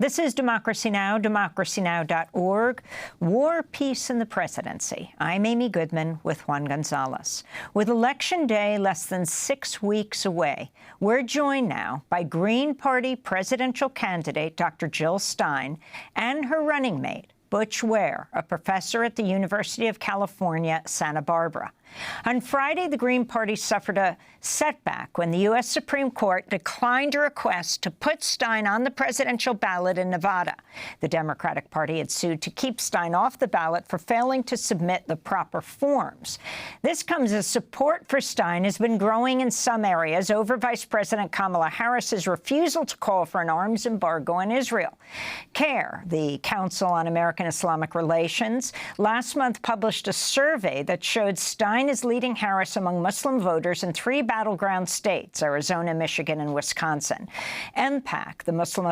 This is Democracy Now!, democracynow.org. War, Peace, and the Presidency. I'm Amy Goodman with Juan Gonzalez. With Election Day less than 6 weeks away, we're joined now by Green Party presidential candidate Dr. Jill Stein and her running mate, Butch Ware, a professor at the University of California, Santa Barbara. On Friday, the Green Party suffered a setback when the U.S. Supreme Court declined a request to put Stein on the presidential ballot in Nevada. The Democratic Party had sued to keep Stein off the ballot for failing to submit the proper forms. This comes as support for Stein has been growing in some areas over Vice President Kamala Harris's refusal to call for an arms embargo on Israel. CAIR, the Council on American Islamic Relations, last month published a survey that showed Stein is leading Harris among Muslim voters in 3 battleground states, Arizona, Michigan, and Wisconsin. MPAC, the Muslim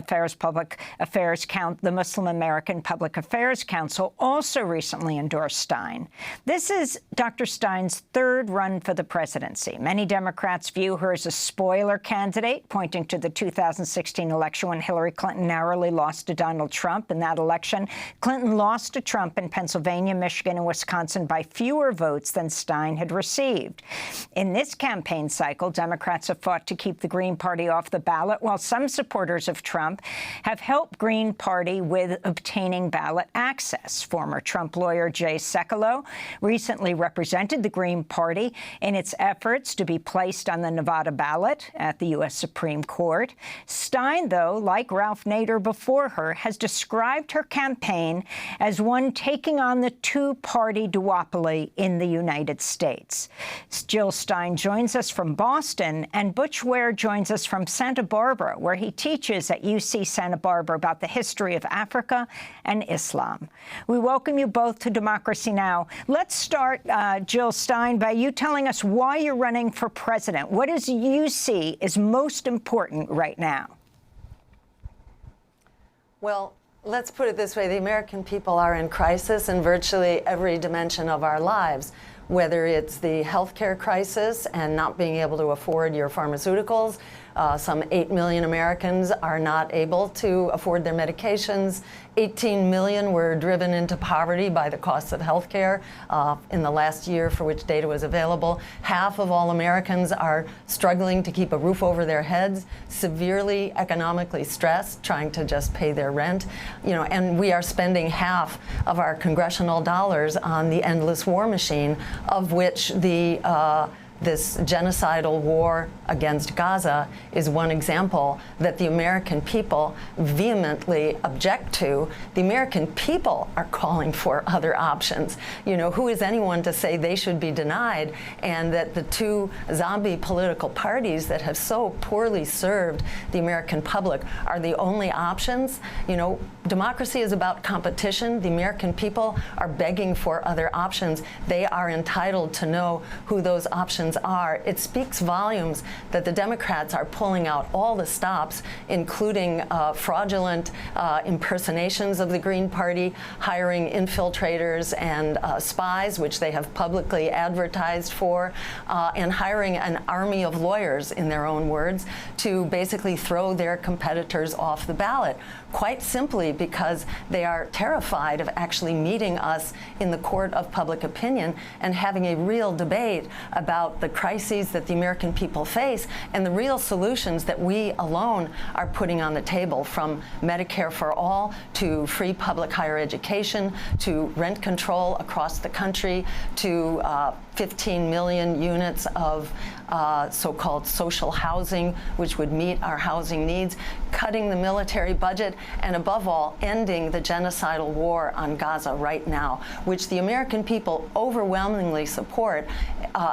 American Public Affairs Council, also recently endorsed Stein. This is Dr. Stein's 3rd run for the presidency. Many Democrats view her as a spoiler candidate, pointing to the 2016 election when Hillary Clinton narrowly lost to Donald Trump. In that election, Clinton lost to Trump in Pennsylvania, Michigan, and Wisconsin by fewer votes than Stein had received. In this campaign cycle, Democrats have fought to keep the Green Party off the ballot, while some supporters of Trump have helped Green Party with obtaining ballot access. Former Trump lawyer Jay Sekulow recently represented the Green Party in its efforts to be placed on the Nevada ballot at the U.S. Supreme Court. Stein, though, like Ralph Nader before her, has described her campaign as one taking on the two-party duopoly in the United States. Jill Stein joins us from Boston, and Butch Ware joins us from Santa Barbara, where he teaches at UC Santa Barbara about the history of Africa and Islam. We welcome you both to Democracy Now! Let's start, Jill Stein, by you telling us why you're running for president. What does you see as most important right now? Well, let's put it this way. The American people are in crisis in virtually every dimension of our lives, whether it's the healthcare crisis and not being able to afford your pharmaceuticals. Some 8 million Americans are not able to afford their medications. 18 million were driven into poverty by the costs of healthcare in the last year for which data was available. Half of all Americans are struggling to keep a roof over their heads, severely economically stressed, trying to just pay their rent. And we are spending half of our congressional dollars on the endless war machine, of which this genocidal war against Gaza is one example that the American people vehemently object to. The American people are calling for other options. Who is anyone to say they should be denied, and that the 2 zombie political parties that have so poorly served the American public are the only options? Democracy is about competition. The American people are begging for other options. They are entitled to know who those options are. It speaks volumes that the Democrats are pulling out all the stops, including fraudulent impersonations of the Green Party, hiring infiltrators and spies, which they have publicly advertised for, and hiring an army of lawyers, in their own words, to basically throw their competitors off the ballot, quite simply because they are terrified of actually meeting us in the court of public opinion and having a real debate about the crises that the American people face and the real solutions that we alone are putting on the table, from Medicare for all to free public higher education to rent control across the country to 15 million units of so-called social housing, which would meet our housing needs, cutting the military budget, and above all, ending the genocidal war on Gaza right now, which the American people overwhelmingly support.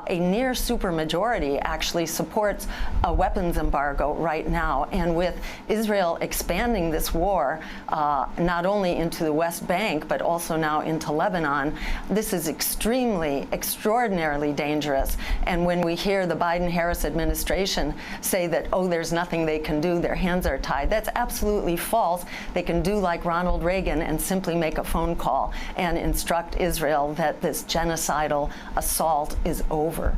A near supermajority actually supports a weapons embargo right now. And with Israel expanding this war not only into the West Bank, but also now into Lebanon, this is extraordinarily dangerous. And when we hear the Biden-Harris administration say that, oh, there's nothing they can do, their hands are tied, that's absolutely false. They can do like Ronald Reagan and simply make a phone call and instruct Israel that this genocidal assault is over.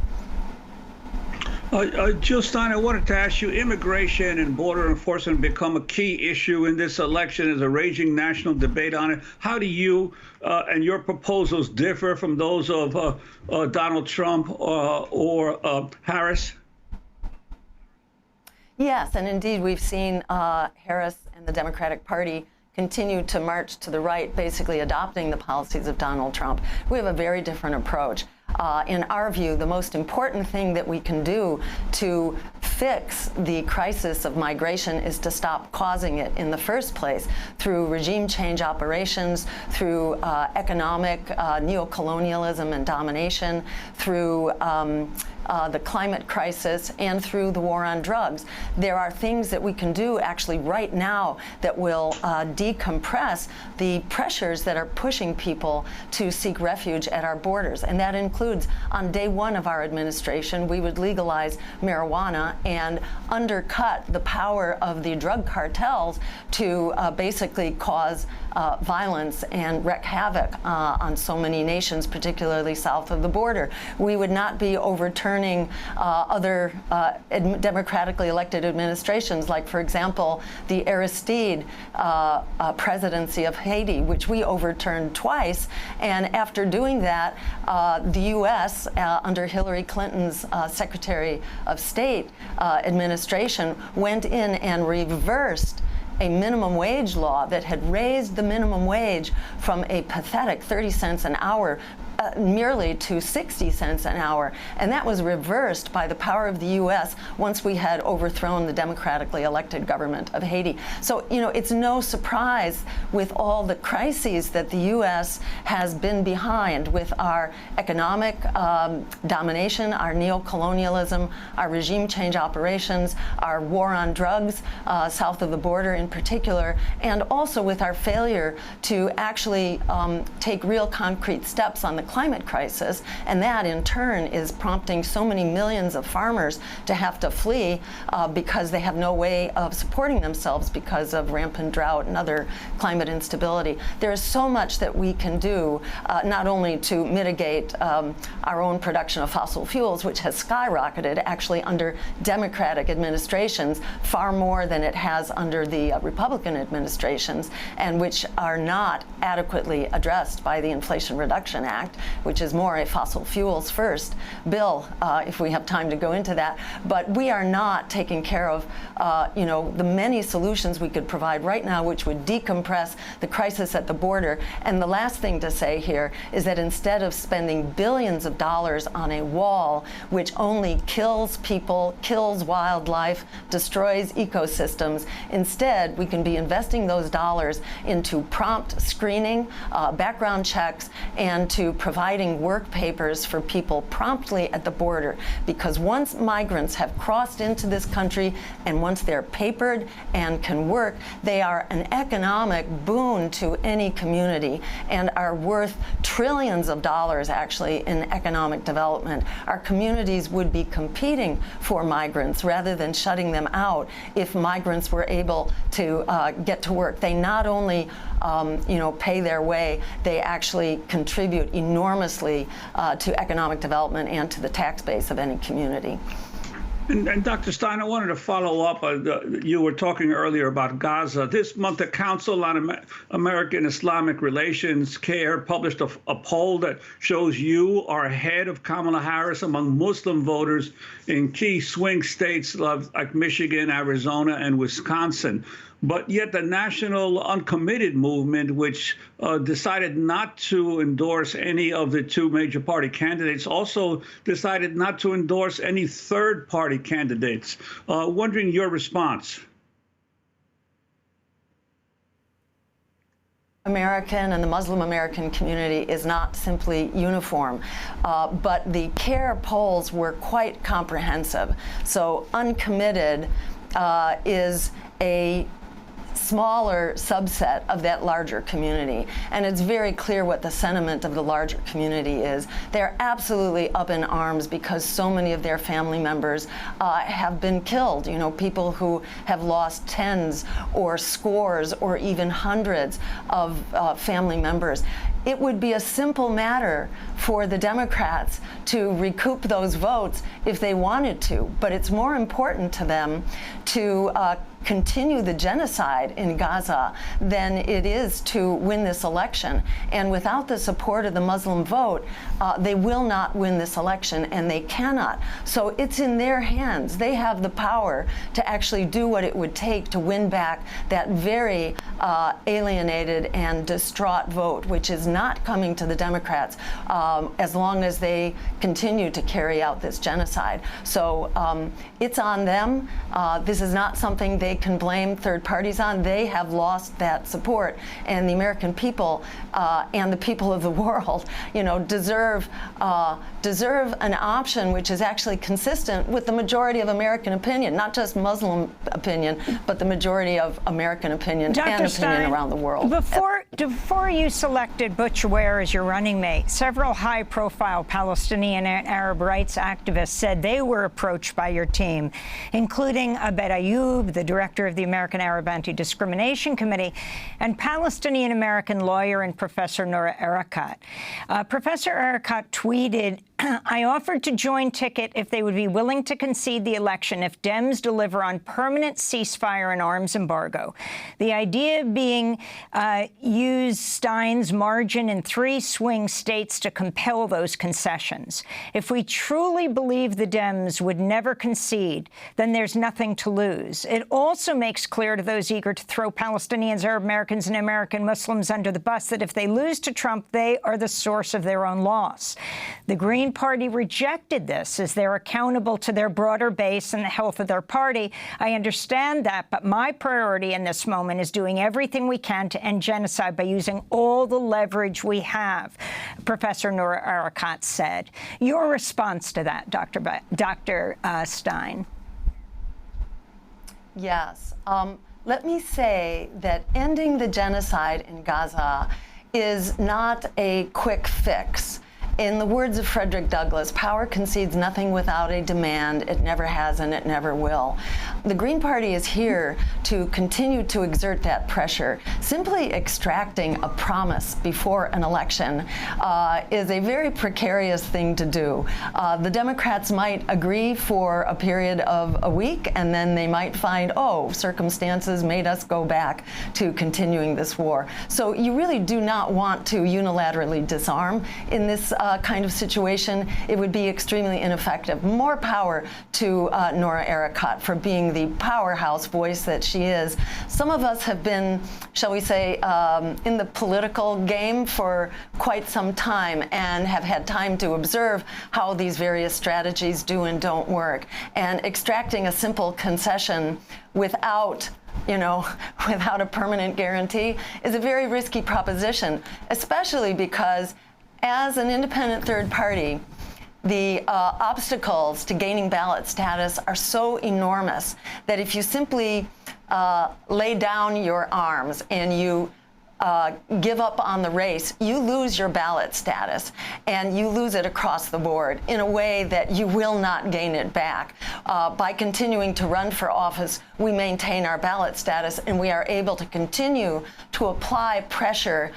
Jill Stein, I wanted to ask you, immigration and border enforcement become a key issue in this election. There's a raging national debate on it. How do you and your proposals differ from those of Donald Trump or Harris? Yes, and indeed we've seen Harris and the Democratic Party continue to march to the right, basically adopting the policies of Donald Trump. We have a very different approach. In our view, the most important thing that we can do to fix the crisis of migration is to stop causing it in the first place through regime change operations, through economic neocolonialism and domination, through the climate crisis, and through the war on drugs. There are things that we can do actually right now that will decompress the pressures that are pushing people to seek refuge at our borders. And that includes, on day one of our administration, we would legalize marijuana and undercut the power of the drug cartels to basically cause violence and wreak havoc on so many nations, particularly south of the border. We would not be overturning other democratically elected administrations, like, for example, the Aristide presidency of Haiti, which we overturned twice. And after doing that, the U.S., under Hillary Clinton's Secretary of State administration, went in and reversed a minimum wage law that had raised the minimum wage from a pathetic 30 cents an hour merely to 60 cents an hour. And that was reversed by the power of the U.S. once we had overthrown the democratically elected government of Haiti. So, you know, it's no surprise with all the crises that the U.S. has been behind with our economic domination, our neocolonialism, our regime change operations, our war on drugs south of the border in particular, and also with our failure to actually take real concrete steps on the climate crisis, and that in turn is prompting so many millions of farmers to have to flee because they have no way of supporting themselves because of rampant drought and other climate instability. There is so much that we can do, not only to mitigate our own production of fossil fuels, which has skyrocketed actually under Democratic administrations far more than it has under the Republican administrations, and which are not adequately addressed by the Inflation Reduction Act, which is more a fossil fuels first bill, if we have time to go into that. But we are not taking care of, you know, the many solutions we could provide right now, which would decompress the crisis at the border. And the last thing to say here is that instead of spending billions of dollars on a wall, which only kills people, kills wildlife, destroys ecosystems, instead we can be investing those dollars into prompt screening, background checks, and to providing work papers for people promptly at the border. Because once migrants have crossed into this country and once they're papered and can work, they are an economic boon to any community and are worth trillions of dollars actually in economic development. Our communities would be competing for migrants rather than shutting them out if migrants were able to get to work. They not only you know, pay their way, they actually contribute enormously to economic development and to the tax base of any community. And Dr. Stein, I wanted to follow up. You were talking earlier about Gaza. This month, the Council on American Islamic Relations, CAIR, published a poll that shows you are ahead of Kamala Harris among Muslim voters in key swing states like Michigan, Arizona, and Wisconsin. But yet the National Uncommitted Movement, which decided not to endorse any of the two major party candidates, also decided not to endorse any third party candidates. Wondering your response. American and the Muslim American community is not simply uniform, but the CAIR polls were quite comprehensive. So uncommitted is a smaller subset of that larger community. And it's very clear what the sentiment of the larger community is. They're absolutely up in arms because so many of their family members have been killed. You know, people who have lost tens or scores or even hundreds of family members. It would be a simple matter for the Democrats to recoup those votes if they wanted to, but it's more important to them to continue the genocide in Gaza than it is to win this election. And without the support of the Muslim vote, they will not win this election, and they cannot. So it's in their hands. They have the power to actually do what it would take to win back that very alienated and distraught vote, which is not coming to the Democrats as long as they continue to carry out this genocide. So it's on them. This is not something they can blame third parties on. They have lost that support, and the American people and the people of the world, you know, deserve an option which is actually consistent with the majority of American opinion, not just Muslim opinion, but the majority of American opinion Dr. and Stein, opinion around the world. Before you selected Butch Ware as your running mate, several high-profile Palestinian and Arab rights activists said they were approached by your team, including Abed Ayoub, the director of the American Arab Anti-Discrimination Committee, and Palestinian-American lawyer and Professor Noura Erakat. Professor Erakat tweeted, I offered to join Ticket if they would be willing to concede the election if Dems deliver on permanent ceasefire and arms embargo. The idea being use Stein's margin in 3 swing states to compel those concessions. If we truly believe the Dems would never concede, then there's nothing to lose. It also makes clear to those eager to throw Palestinians, Arab Americans, and American Muslims under the bus that if they lose to Trump, they are the source of their own loss. The Green Party rejected this as they're accountable to their broader base and the health of their party. I understand that, but my priority in this moment is doing everything we can to end genocide by using all the leverage we have, Professor Noura Erakat said. Your response to that, Dr. Stein? Yes. Let me say that ending the genocide in Gaza is not a quick fix. In the words of Frederick Douglass, power concedes nothing without a demand. It never has and it never will. The Green Party is here to continue to exert that pressure. Simply extracting a promise before an election is a very precarious thing to do. The Democrats might agree for a period of a week, and then they might find, oh, circumstances made us go back to continuing this war. So you really do not want to unilaterally disarm in this kind of situation. It would be extremely ineffective. More power to Noura Erakat for being the powerhouse voice that she is. Some of us have been, shall we say, in the political game for quite some time and have had time to observe how these various strategies do and don't work. And extracting a simple concession without a permanent guarantee is a very risky proposition, especially because as an independent third party, the obstacles to gaining ballot status are so enormous that if you simply lay down your arms and you give up on the race, you lose your ballot status, and you lose it across the board in a way that you will not gain it back. By continuing to run for office, we maintain our ballot status, and we are able to continue to apply pressure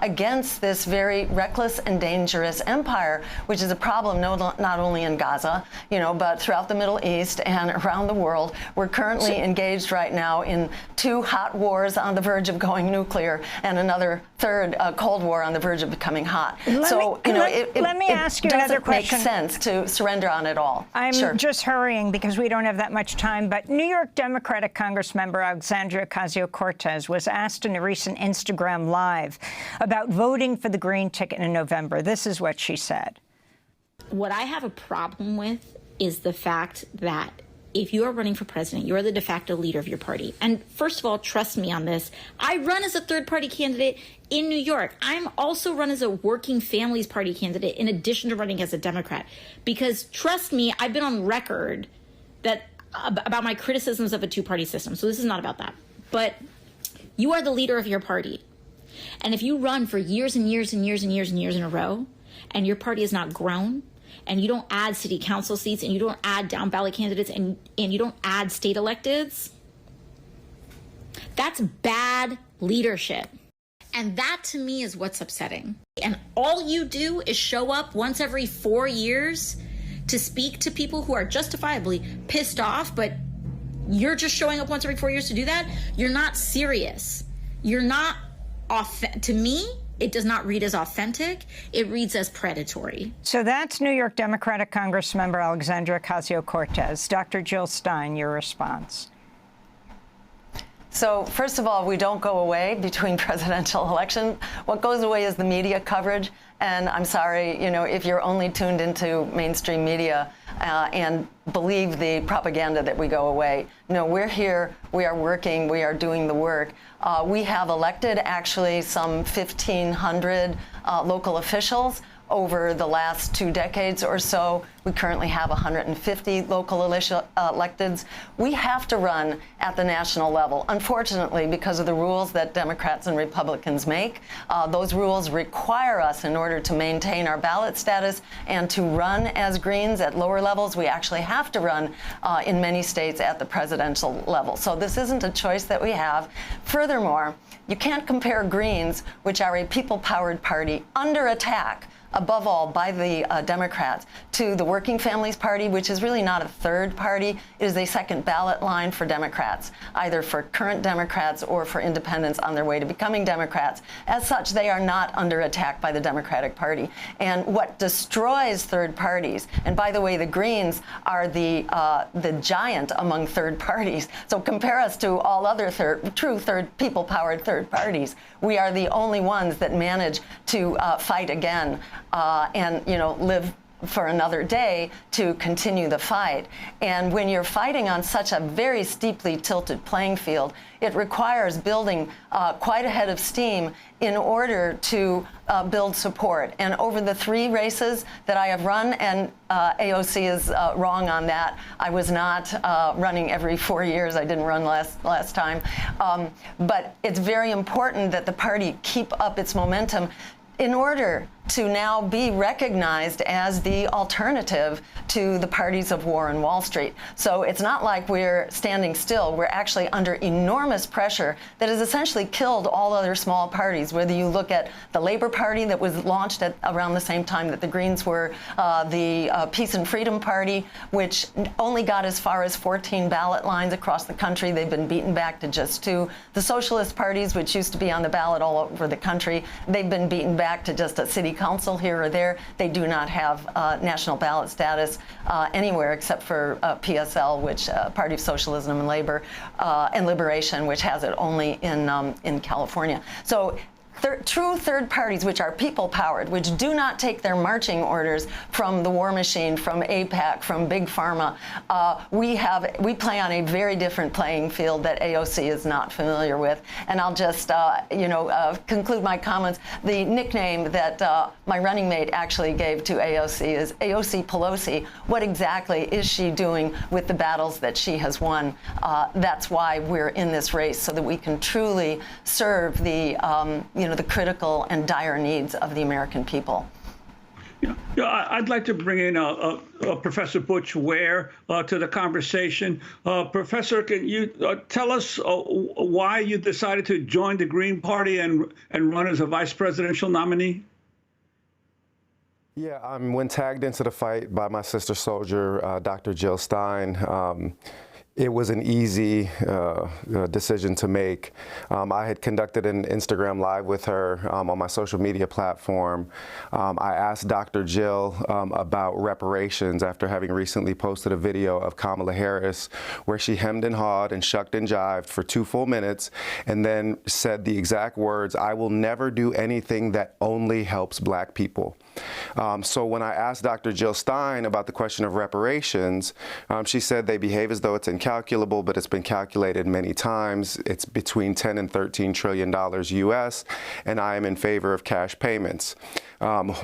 against this very reckless and dangerous empire, which is a problem not only in Gaza, but throughout the Middle East and around the world. We're currently engaged right now in 2 hot wars on the verge of going nuclear, and another third Cold War on the verge of becoming hot. Let me ask you another question. It doesn't make sense to surrender on it all. I'm just hurrying because we don't have that much time, but New York Democratic Congressmember Alexandria Ocasio-Cortez was asked in a recent Instagram Live about voting for the Green ticket in November. This is what she said. What I have a problem with is the fact that if you are running for president, you are the de facto leader of your party. And first of all, trust me on this. I run as a third-party candidate in New York. I'm also run as a Working Families Party candidate in addition to running as a Democrat. Because trust me, I've been on record about my criticisms of a 2-party system. So this is not about that. But You are the leader of your party. And if you run for years and years and years and years and years in a row, and your party has not grown, and you don't add city council seats, and you don't add down ballot candidates, and you don't add state electeds, that's bad leadership. And that to me is what's upsetting. And all you do is show up once every 4 years to speak to people who are justifiably pissed off, but you're just showing up once every 4 years to do that. You're not serious. You're not to me, it does not read as authentic. It reads as predatory. So that's New York Democratic Congressmember Alexandria Ocasio-Cortez. Dr. Jill Stein, your response. So first of all, we don't go away between presidential elections. What goes away is the media coverage. And I'm sorry, if you're only tuned into mainstream media and believe the propaganda that we go away. No, we're here, we are working, we are doing the work. We have elected actually some 1,500 local officials over the last 2 decades or so. We currently have 150 local electeds. We have to run at the national level. Unfortunately, because of the rules that Democrats and Republicans make, those rules require us, in order to maintain our ballot status and to run as Greens at lower levels, we actually have to run in many states at the presidential level. So this isn't a choice that we have. Furthermore, you can't compare Greens, which are a people-powered party under attack, above all, by the Democrats, to the Working Families Party, which is really not a third party. It is a second ballot line for Democrats, either for current Democrats or for independents on their way to becoming Democrats. As such, they are not under attack by the Democratic Party. And what destroys third parties, and by the way, the Greens are the giant among third parties. So compare us to all other true people-powered third parties. We are the only ones that manage to fight again and live for another day to continue the fight. And when you're fighting on such a very steeply tilted playing field, it requires building quite a head of steam in order to build support. And over the 3 races that I have run, and AOC is wrong on that, I was not running every 4 years. I didn't run last time. But it's very important that the party keep up its momentum in order to now be recognized as the alternative to the parties of war and Wall Street. So it's not like we're standing still. We're actually under enormous pressure that has essentially killed all other small parties, whether you look at the Labor Party that was launched at around the same time that the Greens were, the Peace and Freedom Party, which only got as far as 14 ballot lines across the country. They've been beaten back to just 2. The Socialist parties, which used to be on the ballot all over the country, they've been beaten back to just a city council here or there. They do not have national ballot status anywhere except for PSL, which Party of Socialism and Labor, and Liberation, which has it only in California. So true third parties, which are people-powered, which do not take their marching orders from the war machine, from AIPAC, from Big Pharma, we play on a very different playing field that AOC is not familiar with. And I'll just, conclude my comments. The nickname that my running mate actually gave to AOC is AOC Pelosi. What exactly is she doing with the battles that she has won? That's why we're in this race, so that we can truly serve the critical and dire needs of the American people. I'd like to bring in Professor Butch Ware to the conversation. Professor, can you tell us why you decided to join the Green Party and run as a vice presidential nominee? Yeah, when tagged into the fight by my sister soldier, Dr. Jill Stein, it was an easy decision to make. I had conducted an Instagram Live with her on my social media platform. I asked Dr. Jill about reparations after having recently posted a video of Kamala Harris where she hemmed and hawed and shucked and jived for 2 full minutes and then said the exact words, "I will never do anything that only helps Black people." So when I asked Dr. Jill Stein about the question of reparations, she said they behave as though it's in incalculable, but it's been calculated many times. It's between 10 and $13 trillion US, and I am in favor of cash payments.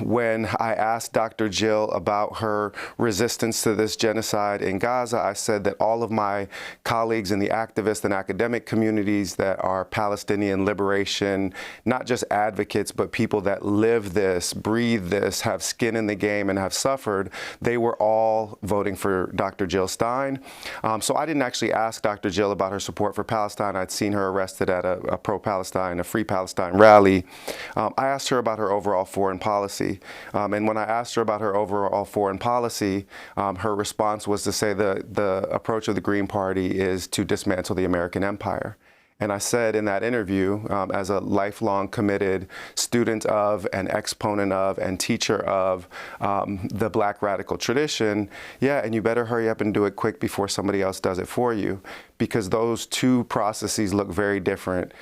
When I asked Dr. Jill about her resistance to this genocide in Gaza, I said that all of my colleagues in the activist and academic communities that are Palestinian liberation, not just advocates, but people that live this, breathe this, have skin in the game, and have suffered, they were all voting for Dr. Jill Stein. So I didn't actually ask Dr. Jill about her support for Palestine. I'd seen her arrested at a pro-Palestine, a Free Palestine rally. I asked her about her overall foreign policy. And when I asked her about her overall foreign policy, her response was to say the approach of the Green Party is to dismantle the American empire. And I said in that interview, as a lifelong committed student of and exponent of and teacher of the Black radical tradition, yeah, and you better hurry up and do it quick before somebody else does it for you, because those two processes look very different.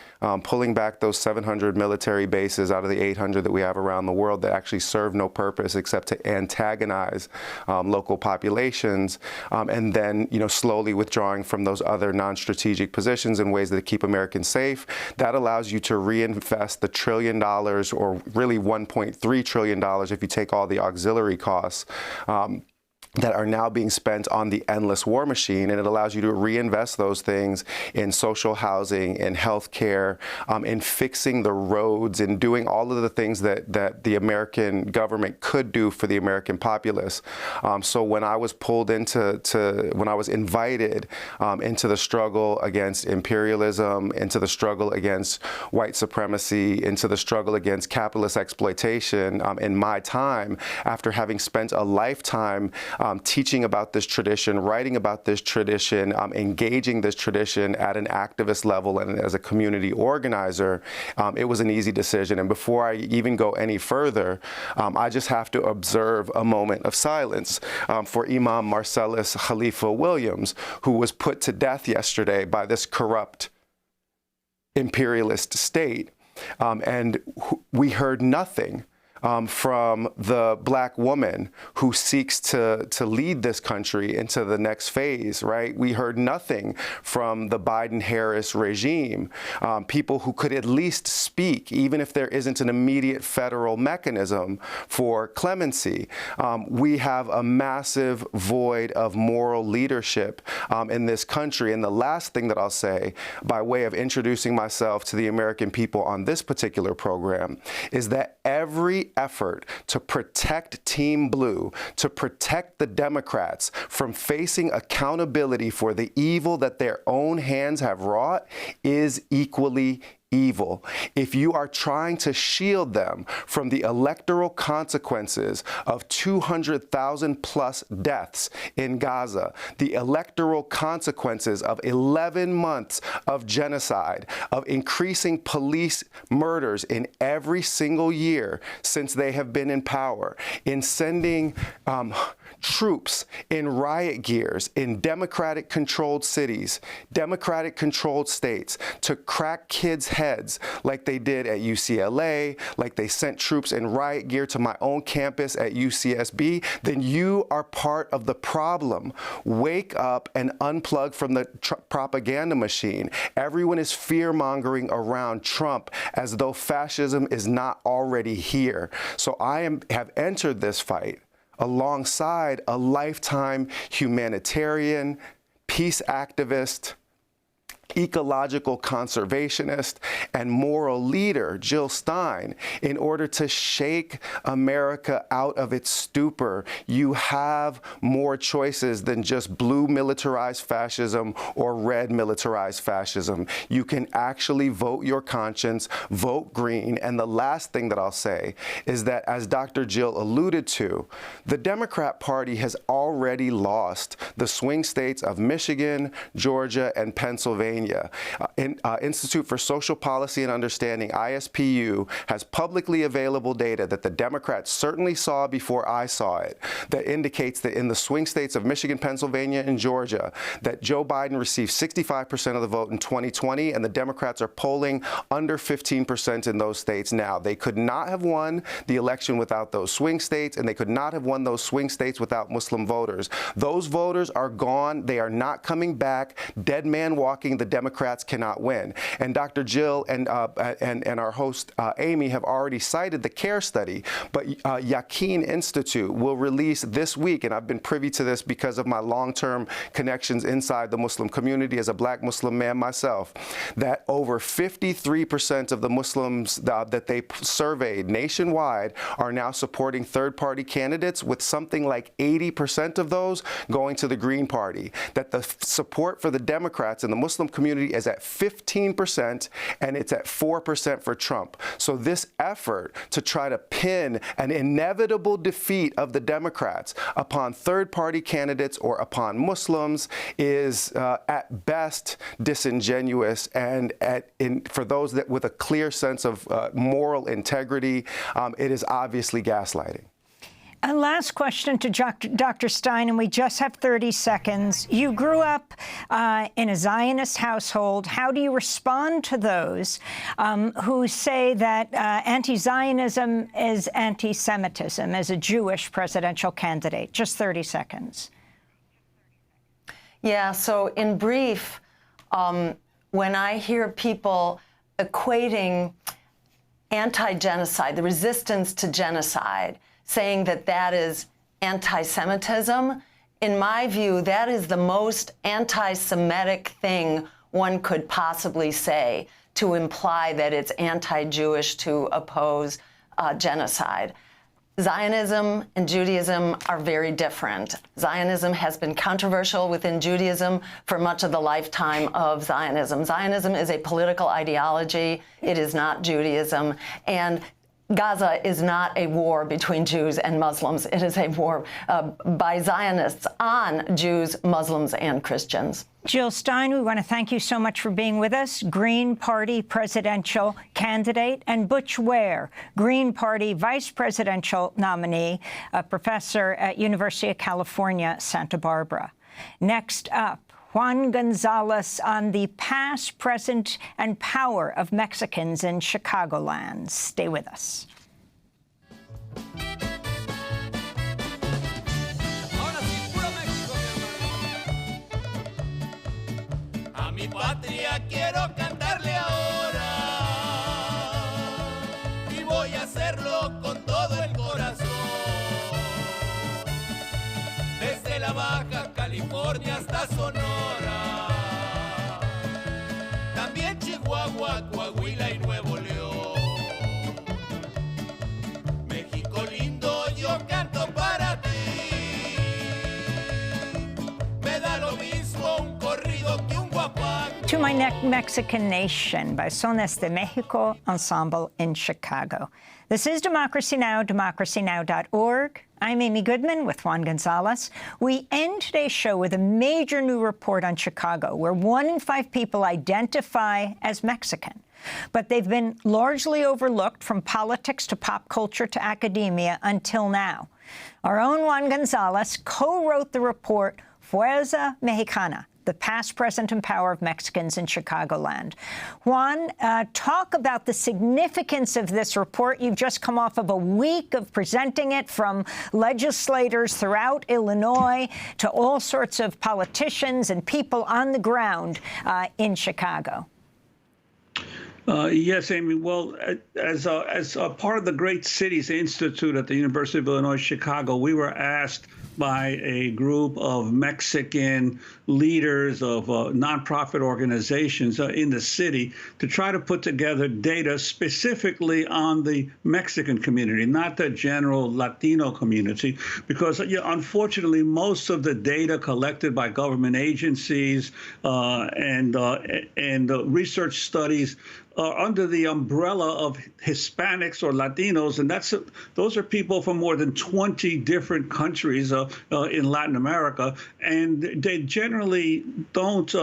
Pulling back those 700 military bases out of the 800 that we have around the world that actually serve no purpose except to antagonize local populations, and then slowly withdrawing from those other non-strategic positions in ways that keep Americans safe. That allows you to reinvest the $1 trillion, or really $1.3 trillion if you take all the auxiliary costs, that are now being spent on the endless war machine, and it allows you to reinvest those things in social housing, in healthcare, in fixing the roads, in doing all of the things that the American government could do for the American populace. So when I was pulled when I was invited into the struggle against imperialism, into the struggle against white supremacy, into the struggle against capitalist exploitation, in my time, after having spent a lifetime teaching about this tradition, writing about this tradition, engaging this tradition at an activist level and as a community organizer, it was an easy decision. And before I even go any further, I just have to observe a moment of silence for Imam Marcellus Khalifa Williams, who was put to death yesterday by this corrupt imperialist state. And we heard nothing from the Black woman who seeks to lead this country into the next phase, right? We heard nothing from the Biden-Harris regime, people who could at least speak, even if there isn't an immediate federal mechanism for clemency. We have a massive void of moral leadership in this country. And the last thing that I'll say, by way of introducing myself to the American people on this particular program, is that every effort to protect Team Blue, to protect the Democrats from facing accountability for the evil that their own hands have wrought is equally evil. If you are trying to shield them from the electoral consequences of 200,000 plus deaths in Gaza, the electoral consequences of 11 months of genocide, of increasing police murders in every single year since they have been in power, in sending troops in riot gears in Democratic-controlled cities, Democratic-controlled states to crack kids' heads like they did at UCLA, like they sent troops in riot gear to my own campus at UCSB, then you are part of the problem. Wake up and unplug from the propaganda machine. Everyone is fear-mongering around Trump as though fascism is not already here. So I have entered this fight alongside a lifetime humanitarian, peace activist, ecological conservationist, and moral leader, Jill Stein, in order to shake America out of its stupor. You have more choices than just blue militarized fascism or red militarized fascism. You can actually vote your conscience, vote green. And the last thing that I'll say is that, as Dr. Jill alluded to, the Democrat Party has already lost the swing states of Michigan, Georgia, and Pennsylvania Pennsylvania. Institute for Social Policy and Understanding, ISPU, has publicly available data that the Democrats certainly saw before I saw it, that indicates that in the swing states of Michigan, Pennsylvania, and Georgia, that Joe Biden received 65% of the vote in 2020, and the Democrats are polling under 15% in those states now. They could not have won the election without those swing states, and they could not have won those swing states without Muslim voters. Those voters are gone. They are not coming back. Dead man walking. The Democrats cannot win. And Dr. Jill and our host Amy have already cited the CARE study, but Yaqeen Institute will release this week, and I've been privy to this because of my long-term connections inside the Muslim community as a black Muslim man myself, that over 53% of the Muslims that they surveyed nationwide are now supporting third-party candidates, with something like 80% of those going to the Green Party. That the support for the Democrats in the Muslim community is at 15%, and it's at 4% for Trump. So this effort to try to pin an inevitable defeat of the Democrats upon third-party candidates or upon Muslims is at best disingenuous, and for those that with a clear sense of moral integrity, it is obviously gaslighting. A last question to Dr. Stein, and we just have 30 seconds. You grew up in a Zionist household. How do you respond to those who say that anti-Zionism is anti-Semitism as a Jewish presidential candidate? Just 30 seconds. Yeah, so in brief, when I hear people equating anti-genocide, the resistance to genocide, saying that that is anti-Semitism, in my view, that is the most anti-Semitic thing one could possibly say, to imply that it's anti-Jewish to oppose genocide. Zionism and Judaism are very different. Zionism has been controversial within Judaism for much of the lifetime of Zionism. Zionism is a political ideology. It is not Judaism. And Gaza is not a war between Jews and Muslims. It is a war by Zionists on Jews, Muslims, and Christians. Jill Stein, we want to thank you so much for being with us. Green Party presidential candidate, and Butch Ware, Green Party vice presidential nominee, a professor at University of California, Santa Barbara. Next up, Juan Gonzalez on the past, present, and power of Mexicans in Chicagoland. Stay with us. A mi patria quiero cantarle ahora y voy a hacerlo con todo el corazón. Desde la Baja California hasta Sonora, también Chihuahua, Coahuila y Nuevo León. México lindo, yo canto para ti. Me da lo mismo un corrido que un guapango. To My Mexican Nation by Sones de Mexico Ensemble in Chicago. This is Democracy Now!, democracynow.org. I'm Amy Goodman with Juan Gonzalez. We end today's show with a major new report on Chicago, where 1 in 5 people identify as Mexican. But they've been largely overlooked, from politics to pop culture to academia, until now. Our own Juan Gonzalez co-wrote the report Fuerza Mexicana, the past, present, and power of Mexicans in Chicagoland. Juan, talk about the significance of this report. You've just come off of a week of presenting it, from legislators throughout Illinois to all sorts of politicians and people on the ground in Chicago. Yes, Amy. Well, as a part of the Great Cities Institute at the University of Illinois, Chicago, we were asked by a group of Mexican leaders of nonprofit organizations in the city to try to put together data specifically on the Mexican community, not the general Latino community, because unfortunately, most of the data collected by government agencies and research studies are under the umbrella of Hispanics or Latinos, and those are people from more than 20 different countries in Latin America, and they generally don't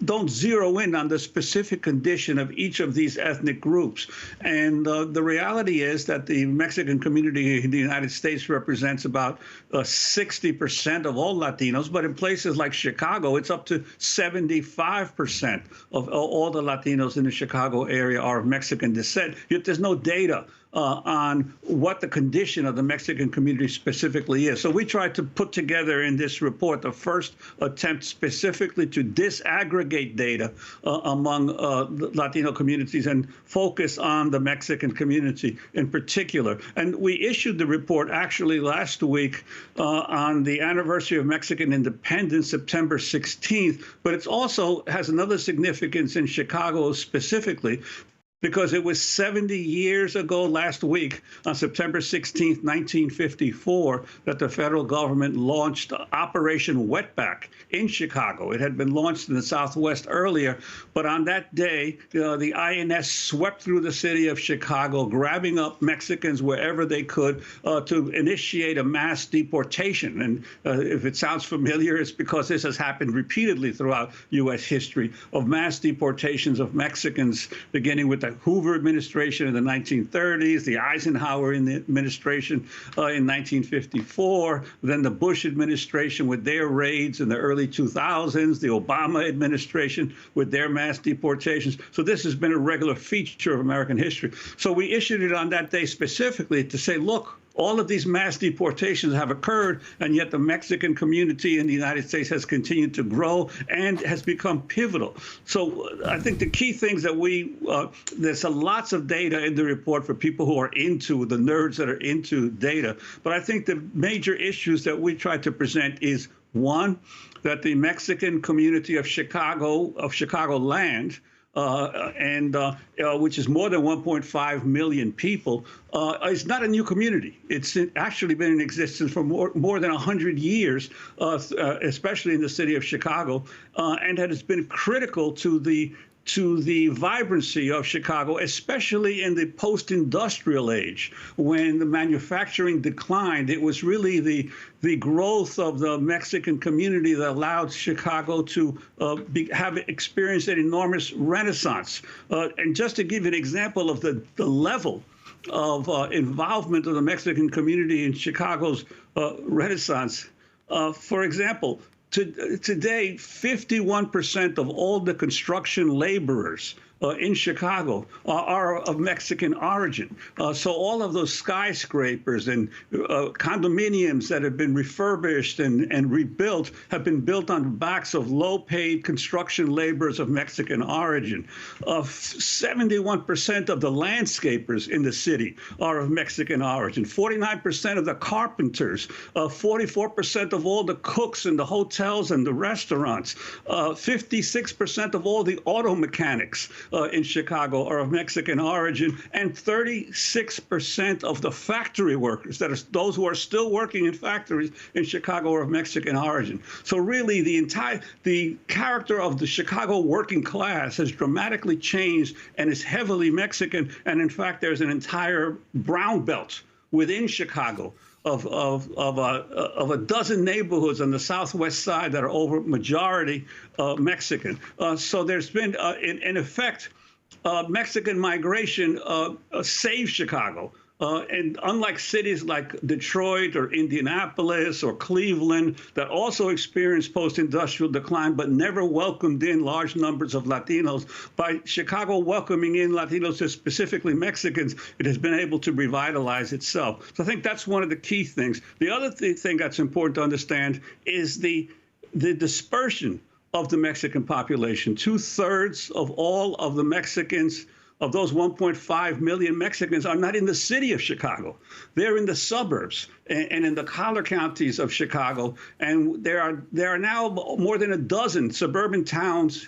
don't zero in on the specific condition of each of these ethnic groups. And the reality is that the Mexican community in the United States represents about 60% of all Latinos, but in places like Chicago, it's up to 75% of all the Latinos in the Chicago area are of Mexican descent. Yet there's no data on what the condition of the Mexican community specifically is. So we tried to put together in this report the first attempt specifically to disaggregate data among Latino communities and focus on the Mexican community in particular. And we issued the report actually last week on the anniversary of Mexican independence, September 16th, but it also has another significance in Chicago specifically, because it was 70 years ago last week, on September 16th, 1954, that the federal government launched Operation Wetback in Chicago. It had been launched in the Southwest earlier, but on that day, the INS swept through the city of Chicago, grabbing up Mexicans wherever they could to initiate a mass deportation. And if it sounds familiar, it's because this has happened repeatedly throughout U.S. history, of mass deportations of Mexicans, beginning with the Hoover administration in the 1930s, the Eisenhower administration in 1954, then the Bush administration with their raids in the early 2000s, the Obama administration with their mass deportations. So this has been a regular feature of American history. So we issued it on that day specifically to say, look, all of these mass deportations have occurred, and yet the Mexican community in the United States has continued to grow and has become pivotal. So I think the key things that there's lots of data in the report for people who are into, the nerds that are into data. But I think the major issues that we try to present is, one, that the Mexican community of Chicagoland, which is more than 1.5 million people, is not a new community. It's actually been in existence for more than 100 years, especially in the city of Chicago, and has been critical to the vibrancy of Chicago, especially in the post-industrial age, when the manufacturing declined. It was really the growth of the Mexican community that allowed Chicago to have experienced an enormous renaissance. And just to give you an example of the level of involvement of the Mexican community in Chicago's renaissance, for example, today, 51% of all the construction laborers in Chicago are of Mexican origin. So all of those skyscrapers and condominiums that have been refurbished and rebuilt have been built on the backs of low-paid construction laborers of Mexican origin. 71% of the landscapers in the city are of Mexican origin. 49% of the carpenters, 44% of all the cooks in the hotels and the restaurants, 56% of all the auto mechanics in Chicago are of Mexican origin, and 36% of the factory workers, that are those who are still working in factories in Chicago, are of Mexican origin. So really, the character of the Chicago working class has dramatically changed and is heavily Mexican. And in fact, there's an entire brown belt within Chicago of a dozen neighborhoods on the southwest side that are over majority Mexican. So there's been, in effect, Mexican migration saved Chicago. And unlike cities like Detroit or Indianapolis or Cleveland that also experienced post-industrial decline but never welcomed in large numbers of Latinos, by Chicago welcoming in Latinos, specifically Mexicans, it has been able to revitalize itself. So I think that's one of the key things. The other thing that's important to understand is the dispersion of the Mexican population. 2/3 of all of the Mexicans, of those 1.5 million Mexicans, are not in the city of Chicago. They're in the suburbs and in the collar counties of Chicago. And there are now more than a dozen suburban towns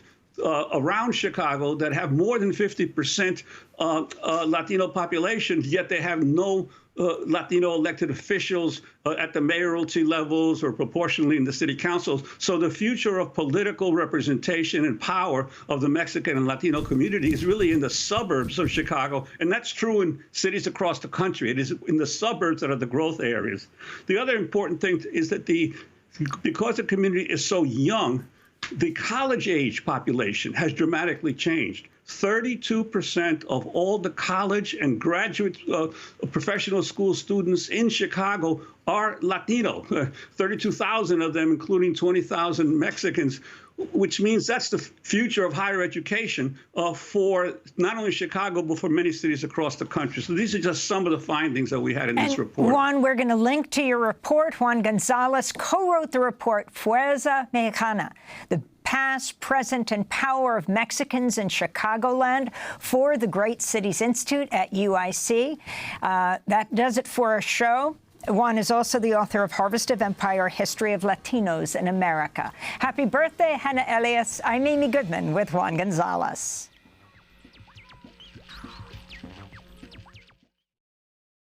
around Chicago that have more than 50% Latino population, yet they have no Latino elected officials at the mayoralty levels or proportionally in the city councils. So the future of political representation and power of the Mexican and Latino community is really in the suburbs of Chicago. And that's true in cities across the country. It is in the suburbs that are the growth areas. The other important thing is that because the community is so young, the college-age population has dramatically changed. 32% of all the college and graduate professional school students in Chicago are Latino, 32,000 of them, including 20,000 Mexicans, which means that's the future of higher education for not only Chicago, but for many cities across the country. So these are just some of the findings that we had in this report. Juan, we're going to link to your report. Juan Gonzalez co-wrote the report, Fuerza Mexicana, the past, present, and power of Mexicans in Chicagoland for the Great Cities Institute at UIC. That does it for our show. Juan is also the author of Harvest of Empire, History of Latinos in America. Happy birthday, Hannah Elias. I'm Amy Goodman with Juan Gonzalez.